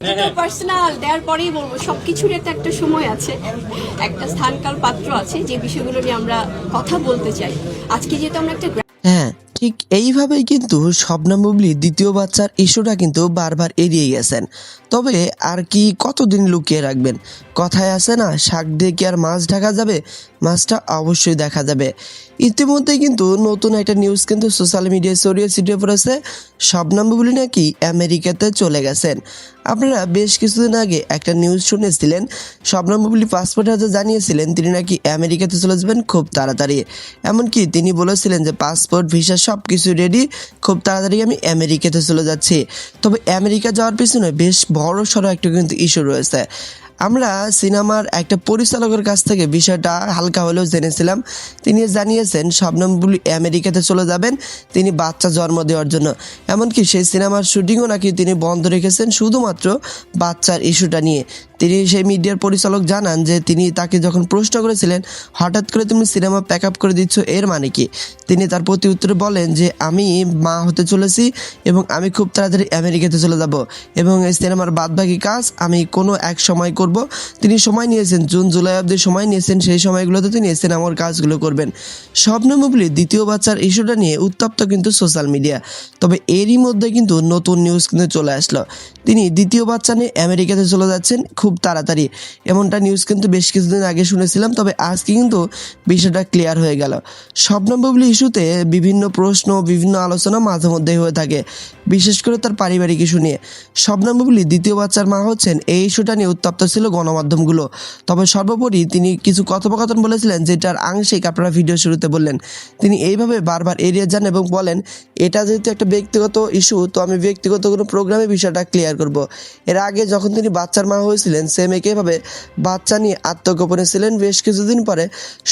তো পার্সোনাল দেওয়ার পরেই বলবো সবকিছুর একটা সময় আছে, একটা স্থানকাল পাত্র আছে যে বিষয়গুলো নিয়ে আমরা কথা বলতে চাই। আজকে যেহেতু আমরা একটা হ্যাঁ, ঠিক এইভাবেই কিন্তু শবনম বুবলি দ্বিতীয় বাচ্চার ইস্যুটা কিন্তু বারবার এড়িয়ে গেছেন। তবে আর কি কতদিন লুকিয়ে রাখবেন? কথায় আছে না, শাক দিয়ে কি আর মাছ ঢাকা যাবে? মাছটা অবশ্যই দেখা যাবে। ইতিমধ্যে কিন্তু নতুন একটা নিউজ কিন্তু সোশ্যাল মিডিয়ায় ছড়িয়ে পড়েছে, শবনম বুবলি নাকি আমেরিকাতে চলে গেছেন। আপনারা বেশ কিছুদিন আগে একটা নিউজ শুনেছিলেন, শবনম বুবলি পাসপোর্ট হাতে জানিয়েছিলেন তিনি নাকি আমেরিকাতে চলে যাবেন খুব তাড়াতাড়ি। এমনকি তিনি বলেছিলেন যে পাসপোর্ট ভিসা সব কিছু রেডি, খুব তাড়াতাড়ি আমি আমেরিকাতে চলে যাচ্ছি। তবে আমেরিকা যাওয়ার পিছনে বেশ বড় সড়ো একটা কিন্তু ইস্যু রয়েছে। আমরা সিনেমার একটা পরিচালকের কাছ থেকে বিষয়টা হালকা হলেও জেনেছিলাম। তিনি জানিয়েছেন শবনম বুবলি আমেরিকাতে চলে যাবেন তিনি বাচ্চা জন্ম দেওয়ার জন্য। এমনকি সেই সিনেমার শুটিংও নাকি তিনি বন্ধ রেখেছেন শুধুমাত্র বাচ্চার ইস্যুটা নিয়ে। তিনি সেই মিডিয়ার পরিচালক জানান যে তিনি তাকে যখন প্রশ্ন করেছিলেন হঠাৎ করে তুমি সিনেমা প্যাক আপ করে দিচ্ছ এর মানে কি, তিনি তার প্রতি উত্তরে বলেন যে আমি মা হতে চলেছি এবং আমি খুব তাড়াতাড়ি আমেরিকাতে চলে যাব এবং এই সিনেমার বাদবাকি কাজ আমি কোনো এক সময় করব। তিনি সময় নিয়েছেন, জুন জুলাই অবধি সময় নিয়েছেন, সেই সময়গুলোতে তিনি এই সিনেমার কাজগুলো করবেন। শবনম বুবলি দ্বিতীয় বাচ্চার ইস্যুটা নিয়ে উত্তপ্ত কিন্তু সোশ্যাল মিডিয়া। তবে এরই মধ্যে কিন্তু নতুন নিউজ কিন্তু চলে আসলো, তিনি দ্বিতীয় বাচ্চা নিয়ে আমেরিকাতে চলে যাচ্ছেন খুব তাড়াতাড়ি। এমনটা নিউজ কিন্তু বেশ কিছুদিন আগে শুনেছিলাম, তবে আজকে কিন্তু বিষয়টা ক্লিয়ার হয়ে গেল। শবনম বুবলি ইস্যুতে বিভিন্ন প্রশ্ন বিভিন্ন আলোচনা মাঝে মধ্যেই হয়ে থাকে, বিশেষ করে তার পারিবারিক ইস্যু নিয়ে। শবনম বুবলি দ্বিতীয় বাচ্চার মা হচ্ছেন, এই ইস্যুটা নিয়ে উত্তপ্ত ছিল গণমাধ্যমগুলো। তবে সর্বোপরি তিনি কিছু কথোপকথন বলেছিলেন যেটার আংশিক আপনারা ভিডিও শুরুতে বললেন। তিনি এইভাবে বারবার এড়িয়ে যান এবং বলেন এটা যেহেতু একটা ব্যক্তিগত ইস্যু, তো আমি ব্যক্তিগত কোনো প্রোগ্রামে বিষয়টা ক্লিয়ার করব। এর আগে যখন তিনি বাচ্চার মা হয়েছিলেন সেম একইভাবে বাচ্চা নিয়ে আত্মগোপনে ছিলেন। বেশ কিছুদিন পরে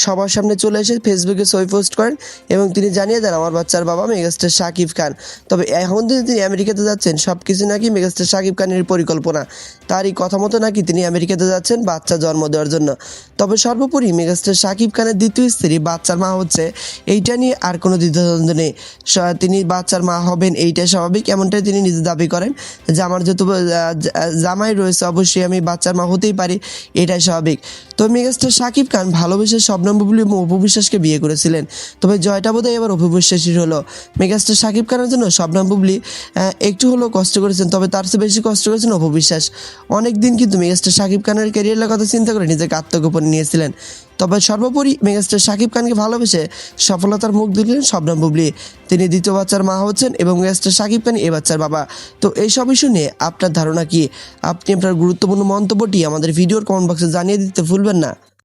সবার সামনে চলে এসে ফেসবুকে ছবি পোস্ট করেন এবং তিনি জানিয়ে দেন আমার বাচ্চার বাবা মেগাস্টার শাকিব খান। তবে এখন তিনি আমেরিকাতে যাচ্ছেন, সব কিছু নাকি মেগাস্টার শাকিব খানের পরিকল্পনা। তারই কথা মতো নাকি তিনি আমেরিকাতে যাচ্ছেন বাচ্চা জন্ম দেওয়ার জন্য। তবে সর্বোপরি মেগাস্টার শাকিব খানের দ্বিতীয় স্ত্রী বাচ্চার মা হচ্ছে, এইটা নিয়ে আর কোনো দ্বিধাদ্বন্দ্ব নেই। তিনি বাচ্চার মা হবেন এইটাই স্বাভাবিক, এমনটাই তিনি নিজে দাবি করেন যে আমার যেহেতু জামাই রয়েছে অবশ্যই আমি বাচ্চার মা হতেই পারি, এটাই স্বাভাবিক। তো মেগাস্টার শাকিব খান ভালোবেসে শবনম বুবলি এবং অপু বিশ্বাসকে বিয়ে করেছিলেন। তবে জয়টা বোধহয় এবার অপু বিশ্বাসের হলো। মেগাস্টার শাকিব খানের জন্য শবনম বুবলি একটু হলেও কষ্ট করেছেন, তবে তার চেয়ে বেশি কষ্ট করেছেন অপু বিশ্বাস। অনেকদিন কিন্তু মেগাস্টার শাকিব খানের ক্যারিয়ারের কথা চিন্তা করে নিজেকে আত্মগোপনে নিয়েছিলেন। তবে সর্বোপরি মেগাস্টার শাকিব খানকে ভালোবেসে সফলতার মুখ দিলেন শবনম বুবলি। তিনি দ্বিতীয় বাচ্চার মা হচ্ছেন এবং মেগাস্টার শাকিব খান এই বাচ্চার বাবা। তো এইসব ইস্যু নিয়ে আপনার ধারণা কি? আপনি আপনার গুরুত্বপূর্ণ মন্তব্যটি আমাদের ভিডিওর কমেন্ট বক্সে জানিয়ে দিতে ভুলবেন না।